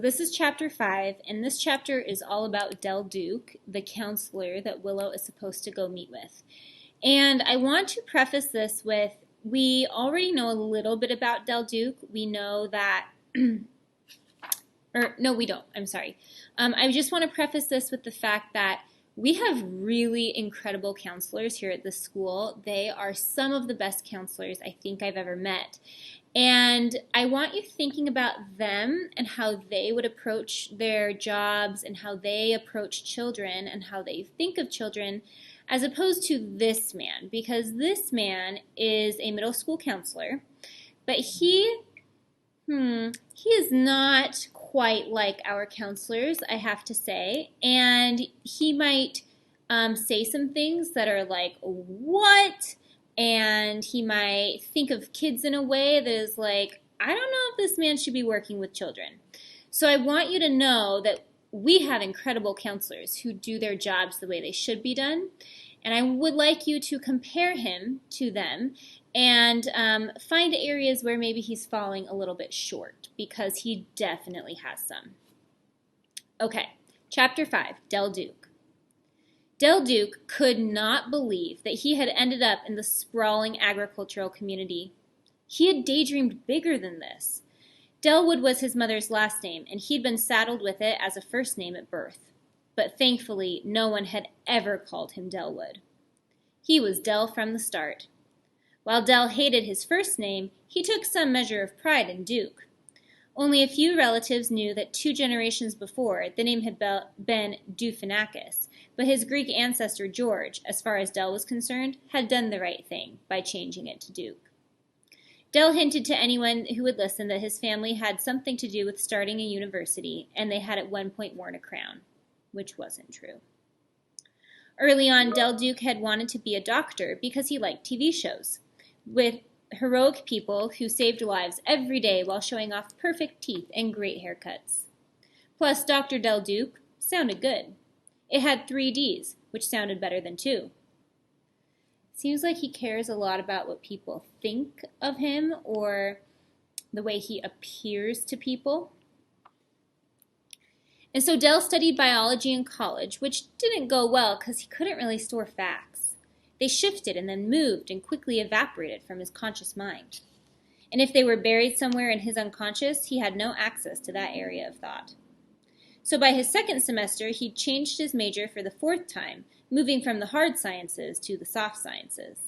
This is chapter 5, and this chapter is all about Dell Duke, the counselor that Willow is supposed to go meet with. And I want to preface this with, we already know a little bit about Dell Duke. We know that, or no, we don't, I'm sorry. I just want to preface this with the fact that we have really incredible counselors here at this school. They are some of the best counselors I think I've ever met. And I want you thinking about them and how they would approach their jobs and how they approach children and how they think of children as opposed to this man, because this man is a middle school counselor, but he is not quite like our counselors, I have to say, and he might say some things that are like, what? And he might think of kids in a way that is like, I don't know if this man should be working with children. So I want you to know that we have incredible counselors who do their jobs the way they should be done. And I would like you to compare him to them and find areas where maybe he's falling a little bit short, because he definitely has some. Okay, chapter 5, Dell Duke. Dell Duke could not believe that he had ended up in the sprawling agricultural community. He had daydreamed bigger than this. Dellwood was his mother's last name, and he'd been saddled with it as a first name at birth. But thankfully, no one had ever called him Dellwood. He was Dell from the start. While Dell hated his first name, he took some measure of pride in Duke. Only a few relatives knew that 2 generations before, the name had been Dufinakis, but his Greek ancestor George, as far as Dell was concerned, had done the right thing by changing it to Duke. Dell hinted to anyone who would listen that his family had something to do with starting a university, and they had at one point worn a crown, which wasn't true. Early on, Dell Duke had wanted to be a doctor because he liked TV shows with heroic people who saved lives every day while showing off perfect teeth and great haircuts. Plus, Dr. Dell Duke sounded good. It had 3 Ds, which sounded better than 2. Seems like he cares a lot about what people think of him or the way he appears to people. And so Dell studied biology in college, which didn't go well because he couldn't really store facts. They shifted and then moved and quickly evaporated from his conscious mind. And if they were buried somewhere in his unconscious, he had no access to that area of thought. So by his second semester, he'd changed his major for the 4th time, moving from the hard sciences to the soft sciences.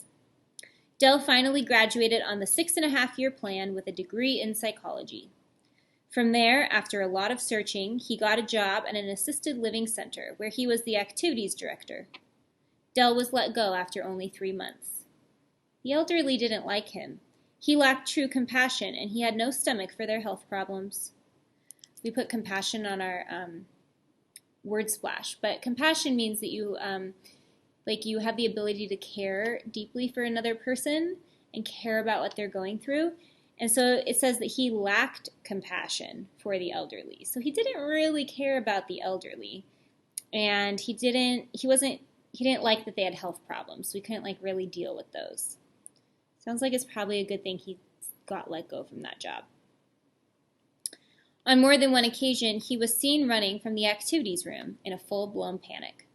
Dell finally graduated on the 6.5-year plan with a degree in psychology. From there, after a lot of searching, he got a job at an assisted living center where he was the activities director. Dell was let go after only 3 months. The elderly didn't like him. He lacked true compassion, and he had no stomach for their health problems. We put compassion on our word splash, but compassion means that you have the ability to care deeply for another person and care about what they're going through. And so it says that he lacked compassion for the elderly. So he didn't really care about the elderly, and he didn't like that they had health problems. So he couldn't really deal with those. Sounds like it's probably a good thing he got let go from that job. On more than one occasion, he was seen running from the activities room in a full-blown panic.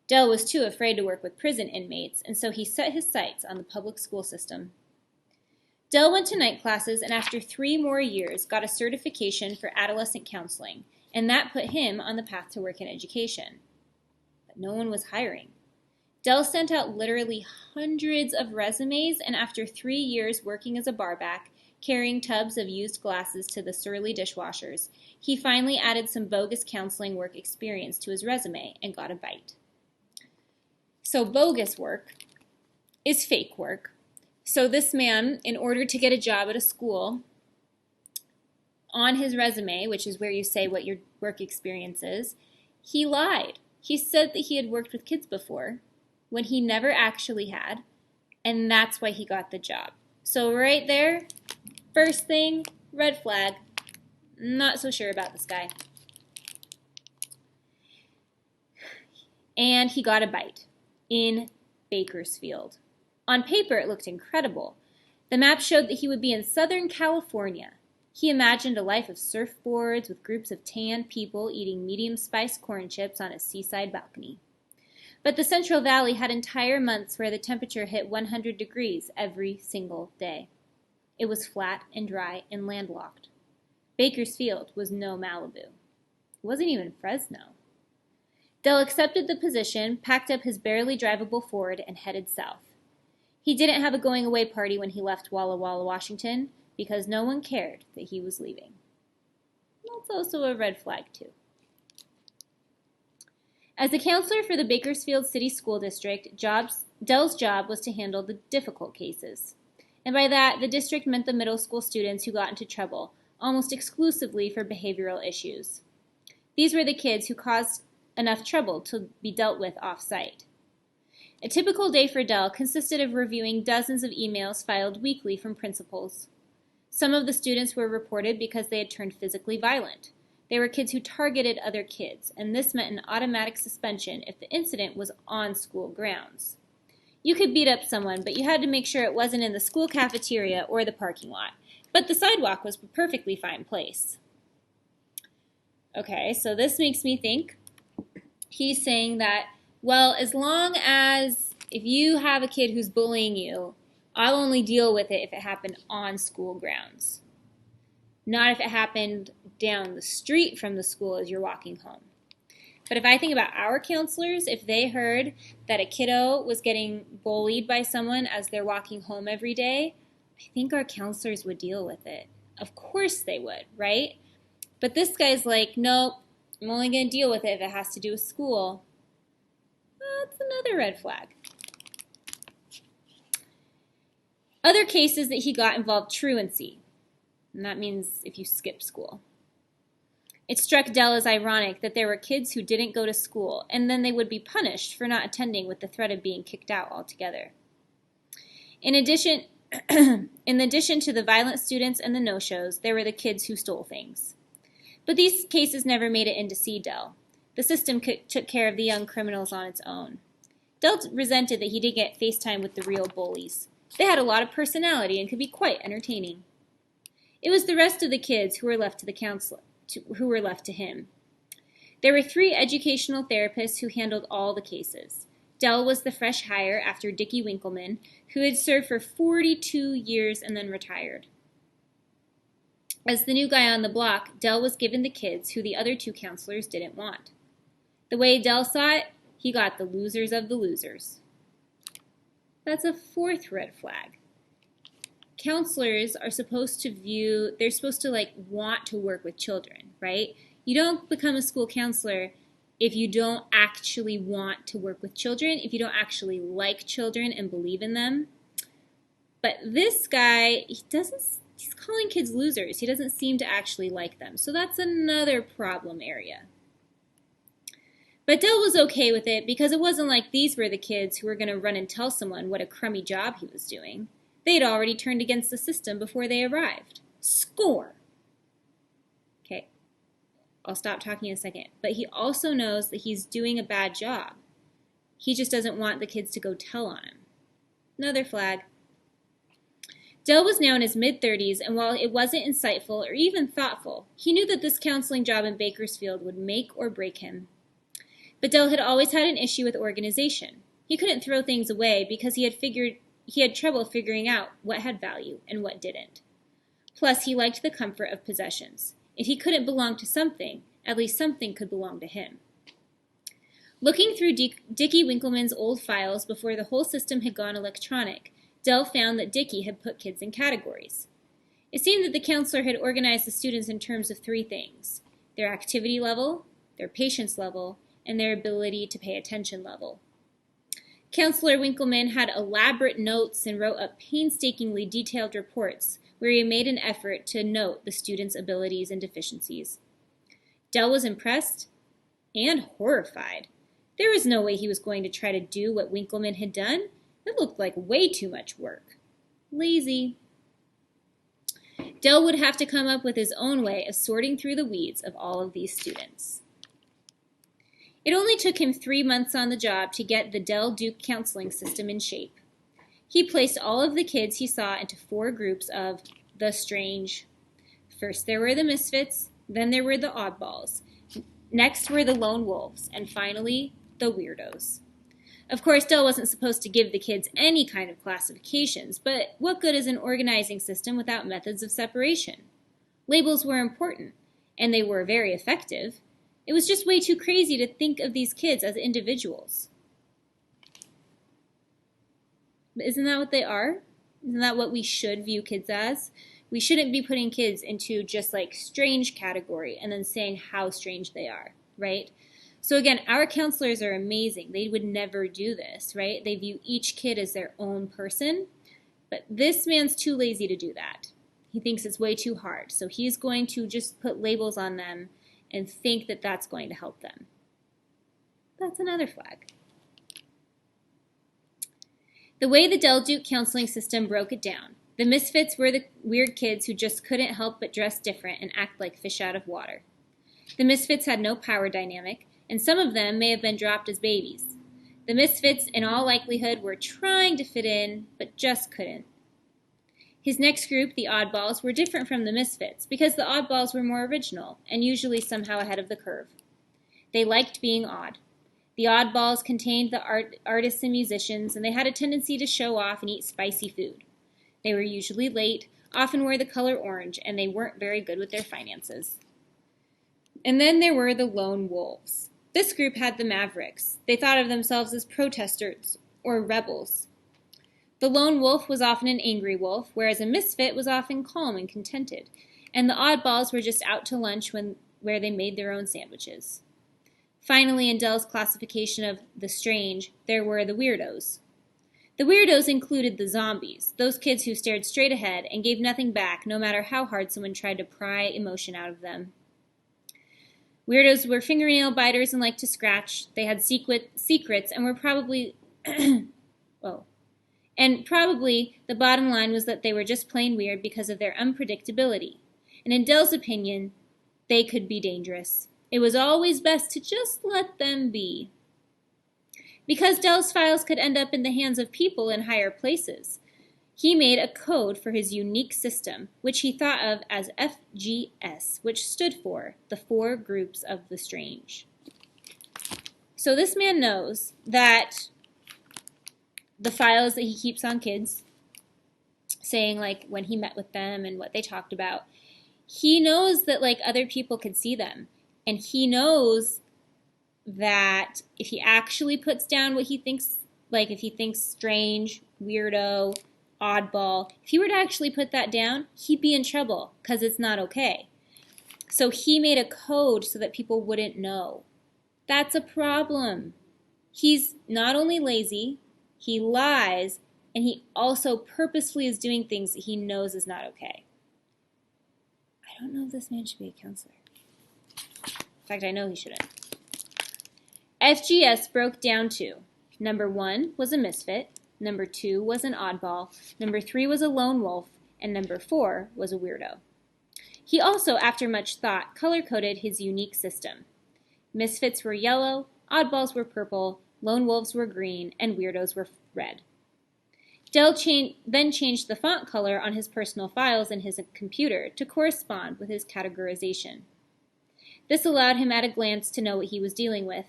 Dell was too afraid to work with prison inmates, and so he set his sights on the public school system. Dell went to night classes and after 3 more years got a certification for adolescent counseling, and that put him on the path to work in education. But no one was hiring. Dell sent out literally hundreds of resumes, and after 3 years working as a barback, carrying tubs of used glasses to the surly dishwashers, he finally added some bogus counseling work experience to his resume and got a bite. So bogus work is fake work. So this man, in order to get a job at a school, on his resume, which is where you say what your work experience is, he lied. He said that he had worked with kids before when he never actually had, and that's why he got the job. So right there, first thing, red flag. Not so sure about this guy. And he got a bite in Bakersfield. On paper, it looked incredible. The map showed that he would be in Southern California. He imagined a life of surfboards with groups of tan people eating medium-spiced corn chips on a seaside balcony. But the Central Valley had entire months where the temperature hit 100 degrees every single day. It was flat and dry and landlocked. Bakersfield was no Malibu. It wasn't even Fresno. Dell accepted the position, packed up his barely drivable Ford, and headed south. He didn't have a going-away party when he left Walla Walla, Washington, because no one cared that he was leaving. That's also a red flag, too. As a counselor for the Bakersfield City School District, Dell's job was to handle the difficult cases. And by that, the district meant the middle school students who got into trouble, almost exclusively for behavioral issues. These were the kids who caused enough trouble to be dealt with off-site. A typical day for Dell consisted of reviewing dozens of emails filed weekly from principals. Some of the students were reported because they had turned physically violent. They were kids who targeted other kids, and this meant an automatic suspension if the incident was on school grounds. You could beat up someone, but you had to make sure it wasn't in the school cafeteria or the parking lot. But the sidewalk was a perfectly fine place. Okay, so this makes me think he's saying that, well, as long as if you have a kid who's bullying you, I'll only deal with it if it happened on school grounds, not if it happened down the street from the school as you're walking home. But if I think about our counselors, if they heard that a kiddo was getting bullied by someone as they're walking home every day, I think our counselors would deal with it. Of course they would, right? But this guy's like, nope, I'm only going to deal with it if it has to do with school. That's another red flag. Other cases that he got involved truancy, and that means if you skip school. It struck Dell as ironic that there were kids who didn't go to school, and then they would be punished for not attending with the threat of being kicked out altogether. In addition to the violent students and the no-shows, there were the kids who stole things. But these cases never made it into C. Dell. The system took care of the young criminals on its own. Dell resented that he didn't get FaceTime with the real bullies. They had a lot of personality and could be quite entertaining. It was the rest of the kids who were left to the counselor, who were left to him. There were 3 educational therapists who handled all the cases. Dell was the fresh hire after Dickie Winkleman, who had served for 42 years and then retired. As the new guy on the block, Dell was given the kids who the other 2 counselors didn't want. The way Dell saw it, he got the losers of the losers. That's a 4th red flag. Counselors are supposed to want to work with children, right? You don't become a school counselor if you don't actually want to work with children, if you don't actually like children and believe in them. But this guy, he's calling kids losers. He doesn't seem to actually like them. So that's another problem area. But Dell was okay with it because it wasn't like these were the kids who were going to run and tell someone what a crummy job he was doing. They'd already turned against the system before they arrived. Score! Okay, I'll stop talking in a second. But he also knows that he's doing a bad job. He just doesn't want the kids to go tell on him. Another flag. Dell was now in his mid-30s, and while it wasn't insightful or even thoughtful, he knew that this counseling job in Bakersfield would make or break him. But Dell had always had an issue with organization. He couldn't throw things away because he had trouble figuring out what had value and what didn't. Plus, he liked the comfort of possessions. If he couldn't belong to something, at least something could belong to him. Looking through Dickie Winkleman's old files before the whole system had gone electronic, Dell found that Dickie had put kids in categories. It seemed that the counselor had organized the students in terms of 3 things: their activity level, their patience level, and their ability to pay attention level. Counselor Winkleman had elaborate notes and wrote up painstakingly detailed reports where he made an effort to note the students' abilities and deficiencies. Dell was impressed and horrified. There was no way he was going to try to do what Winkleman had done. It looked like way too much work. Lazy. Dell would have to come up with his own way of sorting through the weeds of all of these students. It only took him 3 months on the job to get the Dell Duke counseling system in shape. He placed all of the kids he saw into 4 groups of the strange, First there were the misfits, then there were the oddballs. Next were the lone wolves, and finally, the weirdos. Of course, Dell wasn't supposed to give the kids any kind of classifications, but what good is an organizing system without methods of separation? Labels were important, and they were very effective. It was just way too crazy to think of these kids as individuals. But isn't that what they are? Isn't that what we should view kids as? We shouldn't be putting kids into just like strange category and then saying how strange they are, right? So again, our counselors are amazing. They would never do this, right? They view each kid as their own person, but this man's too lazy to do that. He thinks it's way too hard, so he's going to just put labels on them and think that that's going to help them. That's another flag. The way the Dell Duke counseling system broke it down, the misfits were the weird kids who just couldn't help but dress different and act like fish out of water. The misfits had no power dynamic, and some of them may have been dropped as babies. The misfits, in all likelihood, were trying to fit in, but just couldn't. His next group, the oddballs, were different from the misfits because the oddballs were more original and usually somehow ahead of the curve. They liked being odd. The oddballs contained the artists and musicians, and they had a tendency to show off and eat spicy food. They were usually late, often wore the color orange, and they weren't very good with their finances. And then there were the lone wolves. This group had the mavericks. They thought of themselves as protesters or rebels. The lone wolf was often an angry wolf, whereas a misfit was often calm and contented, and the oddballs were just out to lunch where they made their own sandwiches. Finally, in Dell's classification of the strange, there were the weirdos. The weirdos included the zombies, those kids who stared straight ahead and gave nothing back no matter how hard someone tried to pry emotion out of them. Weirdos were fingernail biters and liked to scratch. They had secrets and were probably probably the bottom line was that they were just plain weird because of their unpredictability. And in Dell's opinion, they could be dangerous. It was always best to just let them be. Because Dell's files could end up in the hands of people in higher places, he made a code for his unique system, which he thought of as FGS, which stood for the Four Groups of the Strange. So this man knows that the files that he keeps on kids, saying like when he met with them and what they talked about, he knows that like other people could see them. And he knows that if he actually puts down what he thinks, like if he thinks strange, weirdo, oddball, if he were to actually put that down, he'd be in trouble because it's not okay. So he made a code so that people wouldn't know. That's a problem. He's not only lazy, he lies, and he also purposefully is doing things that he knows is not okay. I don't know if this man should be a counselor. In fact, I know he shouldn't. FGS broke down to number 1 was a misfit, number 2 was an oddball, number 3 was a lone wolf, and number 4 was a weirdo. He also, after much thought, color-coded his unique system. Misfits were yellow, oddballs were purple, lone wolves were green, and weirdos were red. Dell then changed the font color on his personal files in his computer to correspond with his categorization. This allowed him at a glance to know what he was dealing with.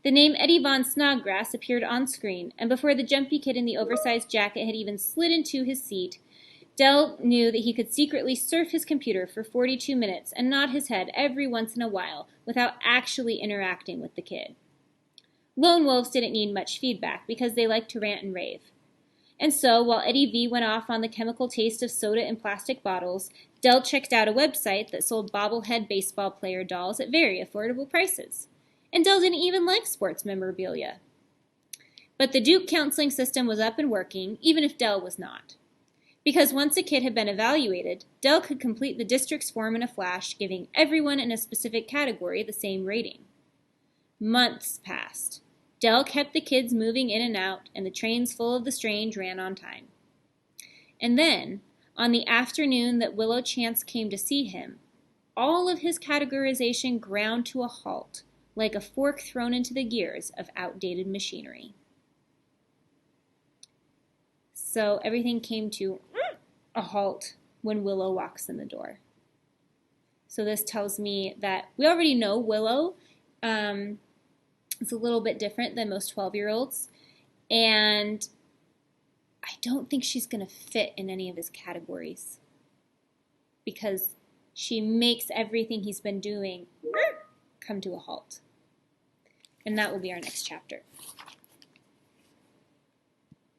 The name Eddie Von Snodgrass appeared on screen, and before the jumpy kid in the oversized jacket had even slid into his seat, Dell knew that he could secretly surf his computer for 42 minutes and nod his head every once in a while without actually interacting with the kid. Lone wolves didn't need much feedback because they liked to rant and rave. And so, while Eddie V went off on the chemical taste of soda in plastic bottles, Dell checked out a website that sold bobblehead baseball player dolls at very affordable prices. And Dell didn't even like sports memorabilia. But the Duke counseling system was up and working, even if Dell was not. Because once a kid had been evaluated, Dell could complete the district's form in a flash, giving everyone in a specific category the same rating. Months passed. Dell kept the kids moving in and out, and the trains full of the strange ran on time. And then, on the afternoon that Willow Chance came to see him, all of his categorization ground to a halt, like a fork thrown into the gears of outdated machinery. So everything came to a halt when Willow walks in the door. So this tells me that we already know Willow is a little bit different than most 12-year-olds, and I don't think she's going to fit in any of his categories because she makes everything he's been doing come to a halt. And that will be our next chapter.